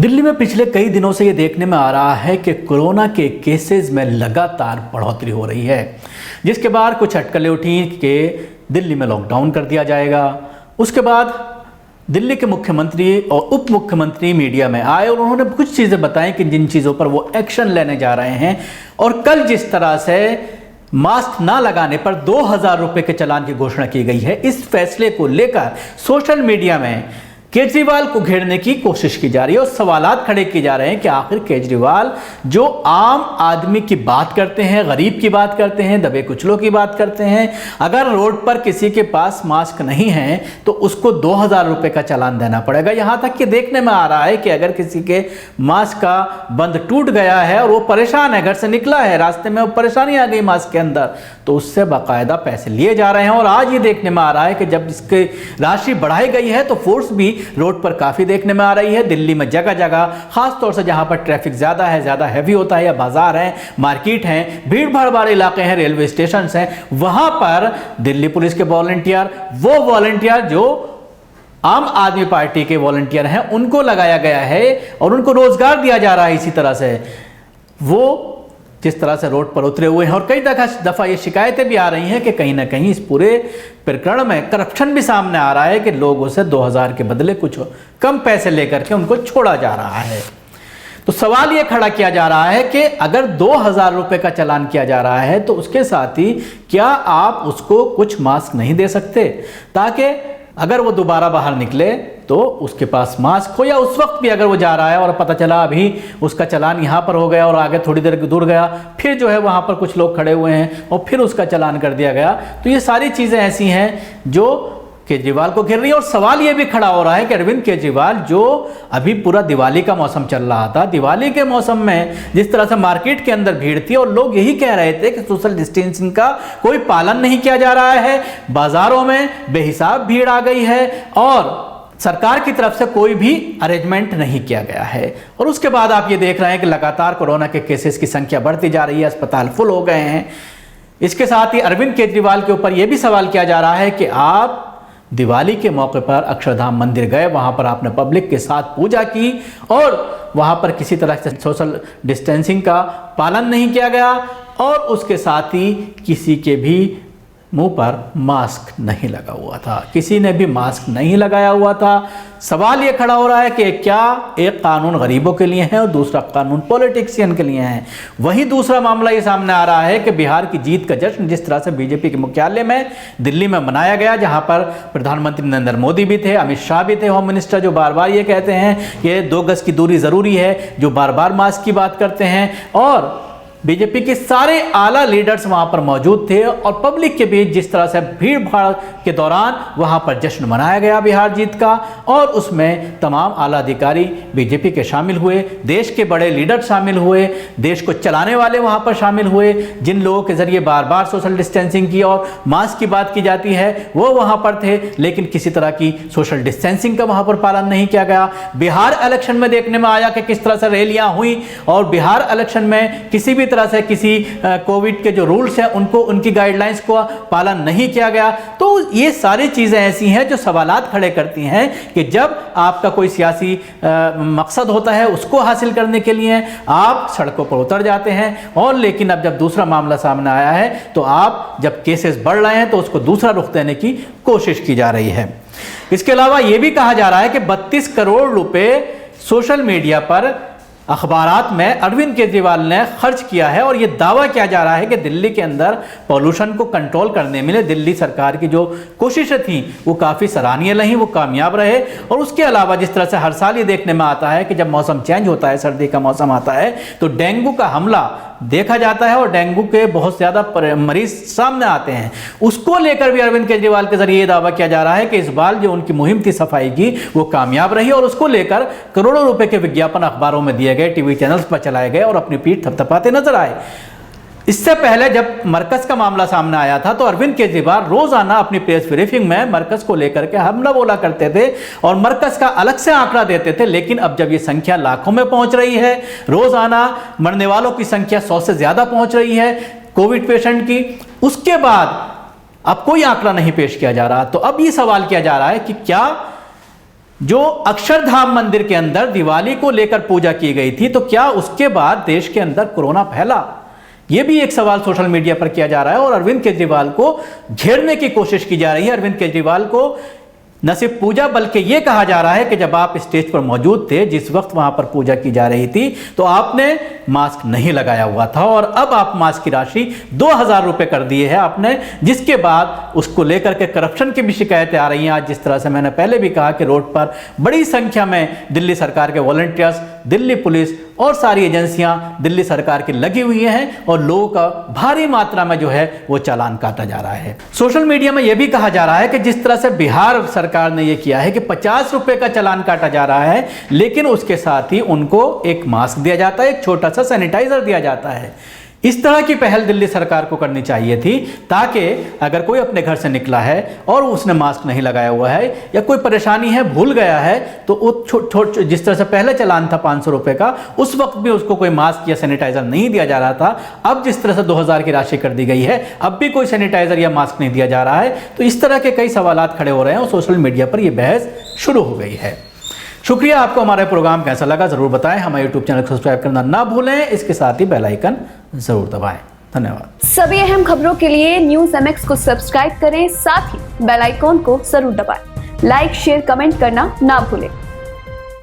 दिल्ली में पिछले कई दिनों से ये देखने में आ रहा है कि कोरोना के केसेस में लगातार बढ़ोतरी हो रही है, जिसके बाद कुछ अटकलें उठी कि दिल्ली में लॉकडाउन कर दिया जाएगा। उसके बाद दिल्ली के मुख्यमंत्री और उप मुख्यमंत्री मीडिया में आए और उन्होंने कुछ चीज़ें बताई कि जिन चीज़ों पर वो एक्शन लेने जा रहे हैं। और कल जिस तरह से मास्क ना लगाने पर 2000 रुपये के चालान की घोषणा की गई है, इस फैसले को लेकर सोशल मीडिया में केजरीवाल को घेरने की कोशिश की जा रही है और सवालात खड़े किए जा रहे हैं कि आखिर केजरीवाल जो आम आदमी की बात करते हैं, गरीब की बात करते हैं, दबे कुचलों की बात करते हैं, अगर रोड पर किसी के पास मास्क नहीं है तो उसको 2000 रुपये का चालान देना पड़ेगा। यहाँ तक कि देखने में आ रहा है कि अगर किसी के मास्क का बंद टूट गया है और वो परेशान है, घर से निकला है, रास्ते में वो परेशानी आ गई मास्क के अंदर, तो उससे बाकायदा पैसे लिए जा रहे हैं। और आज ये देखने में आ रहा है कि जब इसकी राशि बढ़ाई गई है तो फोर्स भी रोड पर काफी देखने में आ रही है। दिल्ली में जगह जगह, खास तौर से जहां पर ट्रैफिक ज्यादा है, ज्यादा हैवी होता है, या बाजार है, मार्केट है, भीड़ भाड़ वाले इलाके हैं, रेलवे स्टेशन हैं, वहां पर दिल्ली पुलिस के वॉलंटियर, वो वॉलंटियर जो आम आदमी पार्टी के वॉलंटियर हैं, उनको लगाया गया है और उनको रोजगार दिया जा रहा है। इसी तरह से वो जिस तरह से रोड पर उतरे हुए हैं और कई दफा ये शिकायतें भी आ रही हैं कि कहीं ना कहीं इस पूरे प्रकरण में करप्शन भी सामने आ रहा है कि लोगों से 2000 के बदले कुछ कम पैसे लेकर के उनको छोड़ा जा रहा है। तो सवाल ये खड़ा किया जा रहा है कि अगर 2000 रुपये का चालान किया जा रहा है तो उसके साथ ही क्या आप उसको कुछ मास्क नहीं दे सकते, ताकि अगर वो दोबारा बाहर निकले तो उसके पास मास्क हो, या उस वक्त भी अगर वो जा रहा है और पता चला अभी उसका चालान यहाँ पर हो गया और आगे थोड़ी देर दूर गया, फिर जो है वहाँ पर कुछ लोग खड़े हुए हैं और फिर उसका चालान कर दिया गया। तो ये सारी चीज़ें ऐसी हैं जो केजरीवाल को घेर रही है। और सवाल ये भी खड़ा हो रहा है कि अरविंद केजरीवाल जो अभी पूरा दिवाली का मौसम चल रहा था, दिवाली के मौसम में जिस तरह से मार्केट के अंदर भीड़ थी और लोग यही कह रहे थे कि सोशल डिस्टेंसिंग का कोई पालन नहीं किया जा रहा है, बाजारों में बेहिसाब भीड़ आ गई है और सरकार की तरफ से कोई भी अरेंजमेंट नहीं किया गया है। और उसके बाद आप ये देख रहे हैं कि लगातार कोरोना के केसेस की संख्या बढ़ती जा रही है, अस्पताल फुल हो गए हैं। इसके साथ ही अरविंद केजरीवाल के ऊपर यह भी सवाल किया जा रहा है कि आप दिवाली के मौके पर अक्षरधाम मंदिर गए, वहां पर आपने पब्लिक के साथ पूजा की और वहां पर किसी तरह से सोशल डिस्टेंसिंग का पालन नहीं किया गया और उसके साथ ही किसी के भी मुंह पर मास्क नहीं लगा हुआ था, किसी ने भी मास्क नहीं लगाया हुआ था। सवाल ये खड़ा हो रहा है कि क्या एक कानून गरीबों के लिए है और दूसरा कानून पॉलिटिशियन के लिए है। वहीं दूसरा मामला ये सामने आ रहा है कि बिहार की जीत का जश्न जिस तरह से बीजेपी के मुख्यालय में दिल्ली में मनाया गया, जहां पर प्रधानमंत्री नरेंद्र मोदी भी थे, अमित शाह भी थे, होम मिनिस्टर जो बार बार ये कहते हैं कि 2 गज की दूरी जरूरी है, जो बार बार मास्क की बात करते हैं, और बीजेपी के सारे आला लीडर्स वहां पर मौजूद थे और पब्लिक के बीच जिस तरह से भीड़ भाड़ के दौरान वहां पर जश्न मनाया गया बिहार जीत का, और उसमें तमाम आला अधिकारी बीजेपी के शामिल हुए, देश के बड़े लीडर शामिल हुए, देश को चलाने वाले वहां पर शामिल हुए, जिन लोगों के जरिए बार बार सोशल डिस्टेंसिंग की और मास्क की बात की जाती है वो वहां पर थे, लेकिन किसी तरह की सोशल डिस्टेंसिंग का वहां पर पालन नहीं किया गया। बिहार इलेक्शन में देखने में आया कि किस तरह से रैलियां हुई और बिहार इलेक्शन में किसी भी तरह से किसी कोविड के जो रूल्स हैं उनको, उनकी गाइडलाइंस को पालन नहीं किया गया। तो ये सारी चीजें ऐसी हैं जो सवालात खड़े करती हैं कि जब आपका कोई सियासी मकसद होता है उसको हासिल करने के लिए आप सड़कों पर उतर जाते हैं, और लेकिन अब जब दूसरा मामला सामने आया है तो आप जब केसेस बढ़ रहे हैं तो उसको दूसरा रुख देने की कोशिश की जा रही है। इसके अलावा यह भी कहा जा रहा है कि 32 करोड़ रुपए सोशल मीडिया पर अखबारात में अरविंद केजरीवाल ने खर्च किया है और यह दावा किया जा रहा है कि दिल्ली के अंदर पॉल्यूशन को कंट्रोल करने में दिल्ली सरकार की जो कोशिशें थी वो काफ़ी सराहनीय रहीं, वो कामयाब रहे। और उसके अलावा जिस तरह से हर साल ये देखने में आता है कि जब मौसम चेंज होता है, सर्दी का मौसम आता है, तो डेंगू का हमला देखा जाता है और डेंगू के बहुत ज़्यादा मरीज सामने आते हैं। उसको लेकर भी अरविंद केजरीवाल के जरिए दावा किया जा रहा है कि इस बार जो उनकी मुहिम थी सफाई की वो कामयाब रही और उसको लेकर करोड़ों रुपए के विज्ञापन अखबारों में दिए गए, टीवी चैनल्स पर चलाए गए और अपनी पीठ थपथपाते नजर आए। इससे पहले जब मरकज का मामला सामने आया था तो अरविंद केजरीवाल रोजाना अपनी प्रेस ब्रीफिंग में मरकज को लेकर के हमला बोला करते थे और मरकज का अलग से आंकड़ा देते थे। लेकिन अब जब ये संख्या लाखों में पहुंच रही है, रोजाना मरने वालों की संख्या 100 से ज्यादा पहुंच रही है कोविड पेशेंट की, उसके बाद अब कोई आंकड़ा नहीं पेश किया जा रहा। तो अब ये सवाल किया जा रहा है कि क्या जो अक्षरधाम मंदिर के अंदर दिवाली को लेकर पूजा की गई थी, तो क्या उसके बाद देश के अंदर कोरोना फैला? यह भी एक सवाल सोशल मीडिया पर किया जा रहा है और अरविंद केजरीवाल को घेरने की कोशिश की जा रही है। अरविंद केजरीवाल को न सिर्फ पूजा बल्कि यह कहा जा रहा है कि जब आप स्टेज पर मौजूद थे, जिस वक्त वहां पर पूजा की जा रही थी, तो आपने मास्क नहीं लगाया हुआ था और अब आप मास्क की राशि 2000 रुपए कर दिए है आपने, जिसके बाद उसको लेकर के करप्शन की भी शिकायतें आ रही हैं। आज जिस तरह से मैंने पहले भी कहा कि रोड पर बड़ी संख्या में दिल्ली सरकार के वॉलंटियर्स, दिल्ली पुलिस और सारी एजेंसियां दिल्ली सरकार की लगी हुई हैं और लोगों का भारी मात्रा में जो है वो चालान काटा जा रहा है। सोशल मीडिया में यह भी कहा जा रहा है कि जिस तरह से बिहार सरकार ने यह किया है कि 50 रुपए का चालान काटा जा रहा है, लेकिन उसके साथ ही उनको एक मास्क दिया जाता है, एक छोटा सा सैनिटाइजर दिया जाता है। इस तरह की पहल दिल्ली सरकार को करनी चाहिए थी, ताकि अगर कोई अपने घर से निकला है और उसने मास्क नहीं लगाया हुआ है या कोई परेशानी है, भूल गया है, तो जिस तरह से पहले चालान था 500 रुपए का, उस वक्त भी उसको कोई मास्क या सैनिटाइजर नहीं दिया जा रहा था। अब जिस तरह से 2000 की राशि कर दी गई है, अब भी कोई सैनिटाइजर या मास्क नहीं दिया जा रहा है। तो इस तरह के कई सवालात खड़े हो रहे हैं और सोशल मीडिया पर यह बहस शुरू हो गई है। शुक्रिया। आपको हमारा प्रोग्राम कैसा लगा जरूर बताएं। हमारे YouTube चैनल को सब्सक्राइब करना ना भूलें, इसके साथ ही बेल आइकन जरूर दबाएं। धन्यवाद। सभी अहम खबरों के लिए न्यूज़ MX को सब्सक्राइब करें, साथ ही बेल आइकॉन को जरूर दबाएं। लाइक, शेयर, कमेंट करना ना भूलें।